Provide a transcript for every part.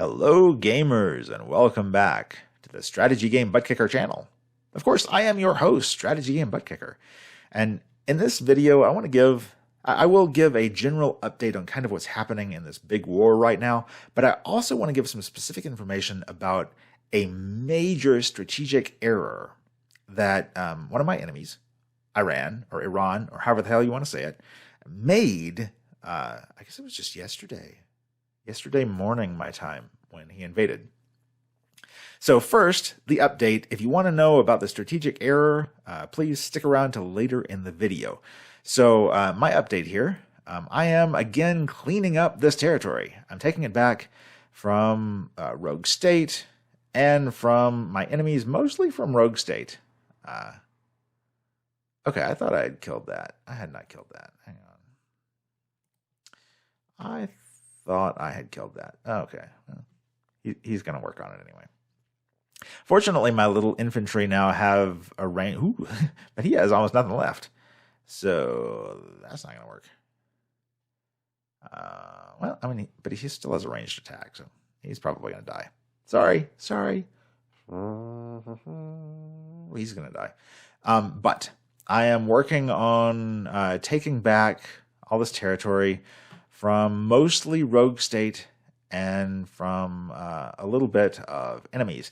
Hello gamers and welcome back to the Strategy Game Butt Kicker channel. Of course, I am your host, Strategy Game Butt Kicker. And in this video, I will give a general update on kind of what's happening in this big war right now, but I also want to give some specific information about a major strategic error that one of my enemies, Iran, or however the hell you want to say it, made, I guess it was just yesterday morning my time when he invaded. So first, the update. If you want to know about the strategic error, please stick around till later in the video. So my update here, I am again cleaning up this territory. I'm taking it back from Rogue State and from my enemies, mostly from Rogue State. Okay, I thought I had killed that. I had not killed that. Hang on. I thought I had killed that. Okay. Well, he's going to work on it anyway. Fortunately, my little infantry now have a range. Ooh, but he has almost nothing left. So that's not going to work. Well, I mean, but he still has a ranged attack, so he's probably going to die. Sorry. He's going to die. But I am working on taking back all this territory from mostly Rogue State and from a little bit of enemies.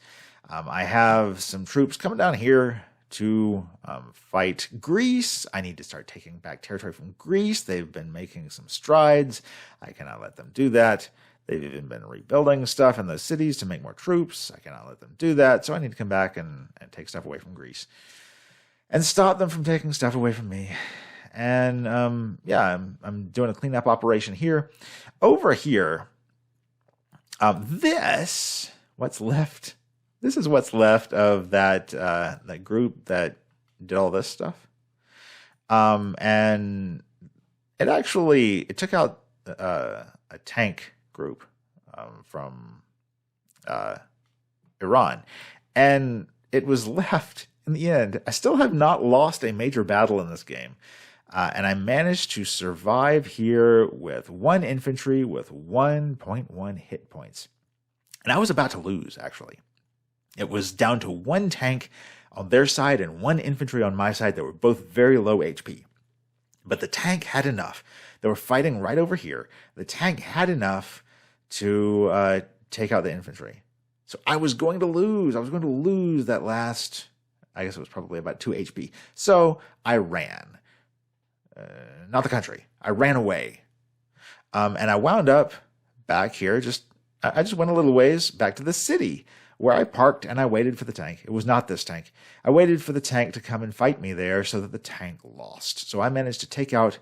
I have some troops coming down here to fight Greece. I need to start taking back territory from Greece. They've been making some strides. I cannot let them do that. They've even been rebuilding stuff in those cities to make more troops. I cannot let them do that. So I need to come back and take stuff away from Greece and stop them from taking stuff away from me. And yeah, I'm doing a cleanup operation here. Over here, what's left. This is what's left of that group that did all this stuff. And it took out a tank group from Iran, and it was left in the end. I still have not lost a major battle in this game. And I managed to survive here with 1 infantry with 1.1 hit points. And I was about to lose, actually. It was down to 1 tank on their side and 1 infantry on my side that were both very low HP. But the tank had enough. They were fighting right over here. The tank had enough to take out the infantry. So I was going to lose. I was going to lose that last, I guess it was probably about 2 HP. So I ran. Not the country. I ran away. And I wound up back here. I just went a little ways back to the city where I parked and I waited for the tank. It was not this tank. I waited for the tank to come and fight me there so that the tank lost. So I managed to take out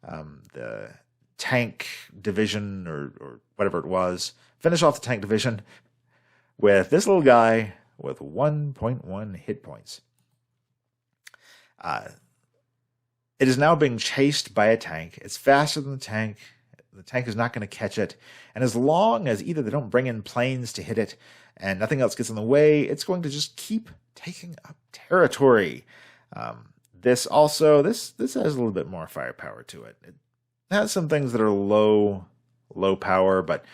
the tank division or whatever it was, finish off the tank division with this little guy with 1.1 hit points. It is now being chased by a tank. It's faster than the tank. The tank is not going to catch it. And as long as either they don't bring in planes to hit it and nothing else gets in the way, it's going to just keep taking up territory. This has a little bit more firepower to it. It has some things that are low power, but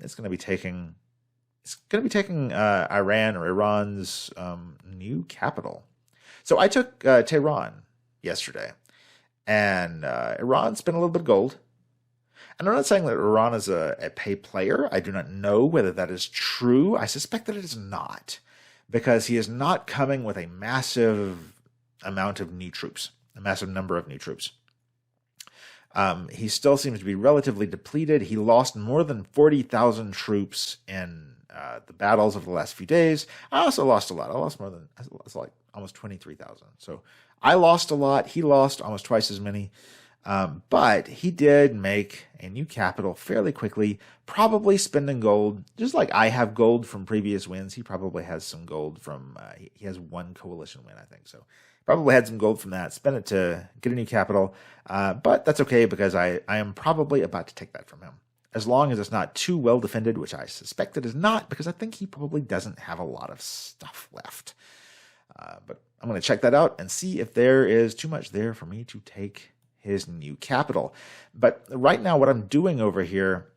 it's going to be taking Iran's new capital. So I took Tehran yesterday, and Iran spent a little bit of gold. And I'm not saying that Iran is a pay player. I do not know whether that is true. I suspect that it is not, because he is not coming with a massive amount of new troops, a massive number of new troops. He still seems to be relatively depleted. He lost more than 40,000 troops in the battles of the last few days. I also lost a lot. I lost like almost 23,000. So I lost a lot. He lost almost twice as many. But he did make a new capital fairly quickly, probably spending gold, just like I have gold from previous wins. He probably has some gold from, he has 1 coalition win, I think. So probably had some gold from that, spent it to get a new capital. But that's okay, because I am probably about to take that from him, as long as it's not too well defended, which I suspect it is not, because I think he probably doesn't have a lot of stuff left. But I'm going to check that out and see if there is too much there for me to take his new capital. But right now, what I'm doing over here,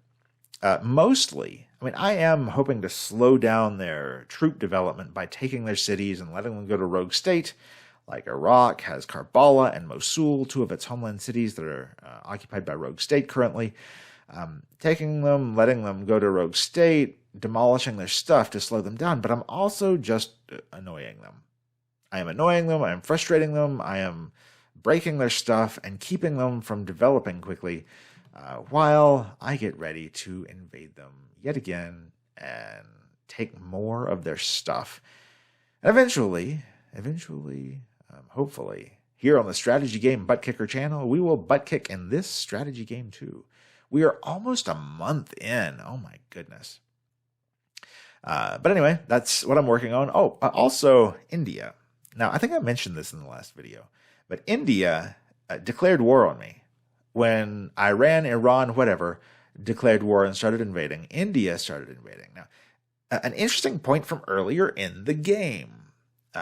mostly I mean, I am hoping to slow down their troop development by taking their cities and letting them go to rogue state. Like Iraq has Karbala and Mosul, two of its homeland cities that are occupied by rogue state currently. Taking them, letting them go to rogue state, demolishing their stuff to slow them down, but I'm also just annoying them. I am annoying them, I am frustrating them, I am breaking their stuff and keeping them from developing quickly while I get ready to invade them yet again and take more of their stuff. And eventually, hopefully, here on the Strategy Game Butt Kicker channel, we will butt kick in this strategy game too. We are almost a month in. Oh my goodness. But anyway, that's what I'm working on. Oh, also India. Now, I think I mentioned this in the last video, but India declared war on me. When Iran, Iran, whatever, declared war and started invading, India started invading. Now, an interesting point from earlier in the game.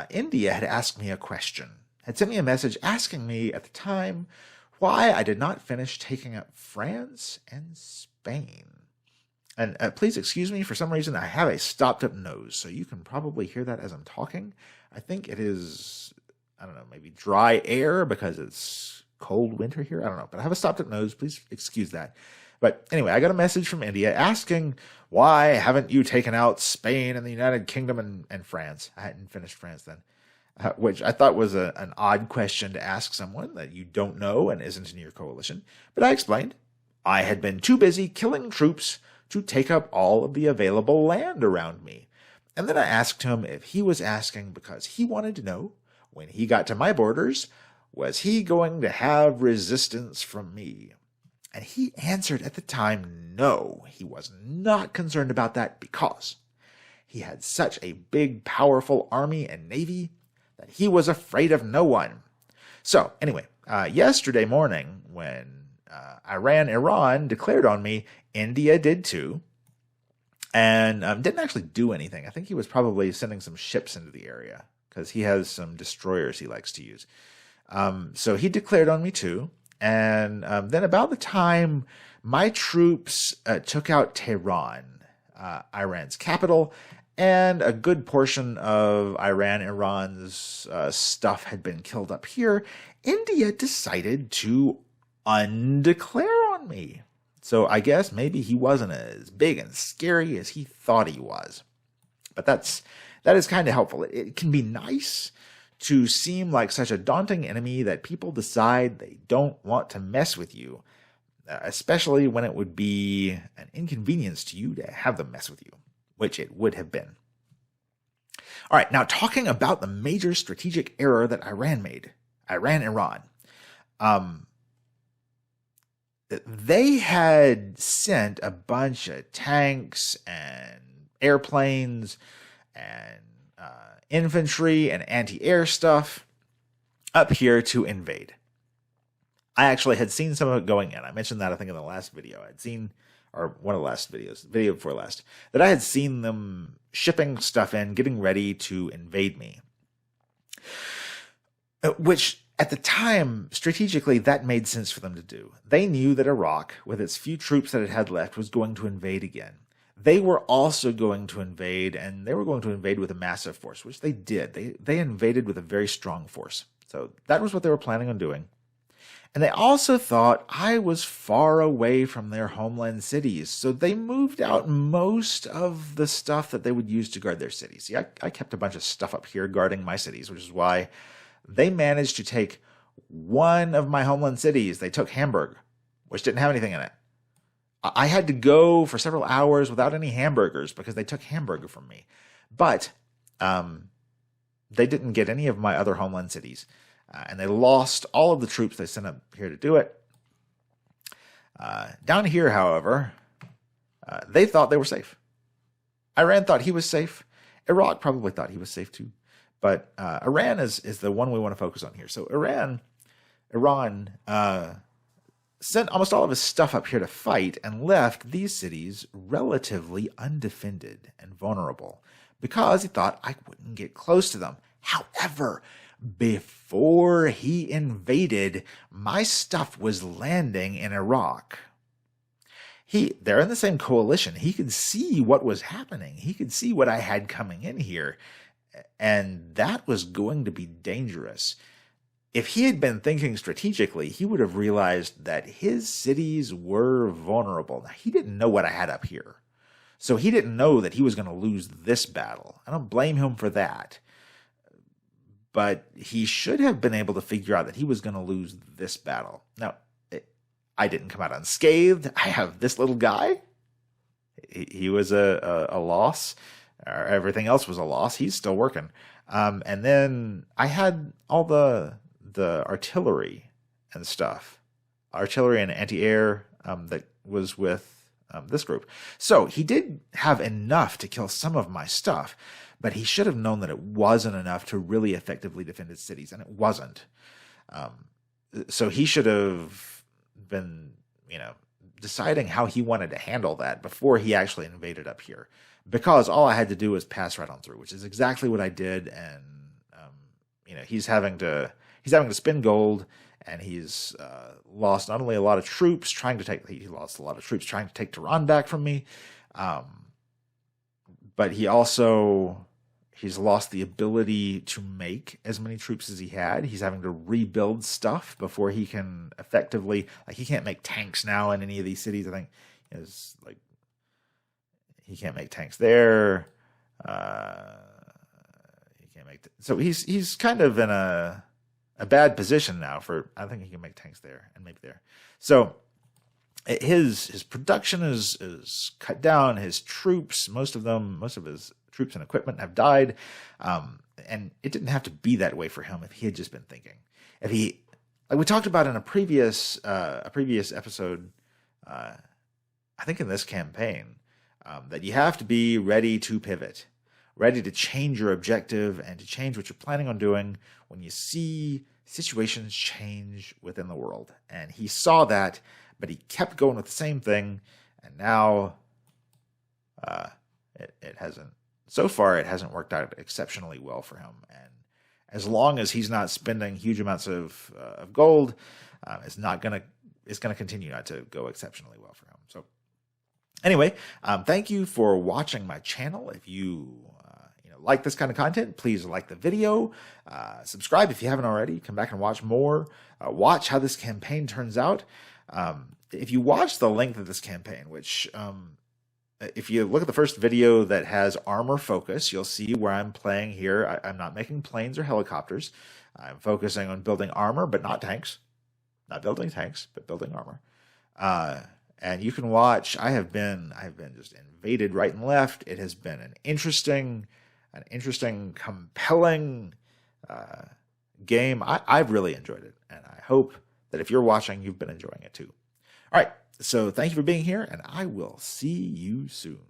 India had asked me a question, had sent me a message asking me at the time why I did not finish taking up France and Spain. And please excuse me, for some reason I have a stopped up nose, so you can probably hear that as I'm talking. I think it is, I don't know, maybe dry air because it's cold winter here. I don't know, but I have a stopped up nose. Please excuse that. But anyway, I got a message from India asking, why haven't you taken out Spain and the United Kingdom and France? I hadn't finished France then, which I thought was an odd question to ask someone that you don't know and isn't in your coalition. But I explained I had been too busy killing troops to take up all of the available land around me. And then I asked him if he was asking because he wanted to know, when he got to my borders, was he going to have resistance from me? And he answered at the time, no, he was not concerned about that because he had such a big, powerful army and navy that he was afraid of no one. So anyway, yesterday morning when Iran, Iran declared on me, India did too, and didn't actually do anything. I think he was probably sending some ships into the area because he has some destroyers he likes to use. So he declared on me too. And then about the time my troops took out Tehran, Iran's capital, and a good portion of Iran's stuff had been killed up here, India decided to undeclare on me. So I guess maybe he wasn't as big and scary as he thought he was. But that is kind of helpful. It can be nice to seem like such a daunting enemy that people decide they don't want to mess with you, especially when it would be an inconvenience to you to have them mess with you, which it would have been. All right, now talking about the major strategic error that Iran made, Iran. They had sent a bunch of tanks and airplanes and infantry and anti-air stuff up here to invade. I actually had seen some of it going in. I mentioned that, I think, in the last video. I'd seen, or one of the last videos, video before last, that I had seen them shipping stuff in, getting ready to invade me. Which, at the time, strategically, that made sense for them to do. They knew that Iraq, with its few troops that it had left, was going to invade again. They were also going to invade, and they were going to invade with a massive force, which they did. They invaded with a very strong force. So that was what they were planning on doing. And they also thought I was far away from their homeland cities, so they moved out most of the stuff that they would use to guard their cities. See, I kept a bunch of stuff up here guarding my cities, which is why they managed to take one of my homeland cities. They took Hamburg, which didn't have anything in it. I had to go for several hours without any hamburgers because they took Hamburg from me. But they didn't get any of my other homeland cities. And they lost all of the troops they sent up here to do it. Down here, however, they thought they were safe. Iran thought he was safe. Iraq probably thought he was safe too. But Iran is the one we want to focus on here. So Iran sent almost all of his stuff up here to fight and left these cities relatively undefended and vulnerable because he thought I wouldn't get close to them. However, before he invaded, my stuff was landing in Iraq. they're in the same coalition. He could see what was happening. He could see what I had coming in here. And that was going to be dangerous. If he had been thinking strategically, he would have realized that his cities were vulnerable. Now, he didn't know what I had up here. So he didn't know that he was going to lose this battle. I don't blame him for that. But he should have been able to figure out that he was going to lose this battle. Now, I didn't come out unscathed. I have this little guy. He was a loss. Everything else was a loss. He's still working. And then I had all the artillery and stuff. Artillery and anti-air that was with this group. So he did have enough to kill some of my stuff, but he should have known that it wasn't enough to really effectively defend his cities, and it wasn't. So he should have been, deciding how he wanted to handle that before he actually invaded up here, because all I had to do was pass right on through, which is exactly what I did. And he's having to spend gold, and he's lost not only a lot of troops he lost a lot of troops trying to take Tehran back from me, but he's lost the ability to make as many troops as he had. He's having to rebuild stuff before he can effectively, he can't make tanks now in any of these cities. I think he can't make tanks there. He can't make, so he's kind of in a bad position now I think he can make tanks there and maybe there. So his production is cut down. His troops, most of his troops and equipment have died. And it didn't have to be that way for him if he had just been thinking. If he, like we talked about in a previous episode, I think in this campaign, that you have to be ready to pivot, ready to change your objective and to change what you're planning on doing when you see situations change within the world. And he saw that, but he kept going with the same thing. And now it hasn't. So far, it hasn't worked out exceptionally well for him. And as long as he's not spending huge amounts of gold, it's going to continue not to go exceptionally well for him. So anyway, thank you for watching my channel. If you like this kind of content, please like the video, subscribe if you haven't already, come back and watch more, watch how this campaign turns out. If you watch the length of this campaign, which if you look at the first video that has armor focus, you'll see where I'm playing here. I'm not making planes or helicopters. I'm focusing on building armor, but not tanks. Not building tanks, but building armor. And you can watch, I have been just invaded right and left. It has been an interesting, compelling game. I've really enjoyed it, and I hope that if you're watching, you've been enjoying it too. All right, so thank you for being here, and I will see you soon.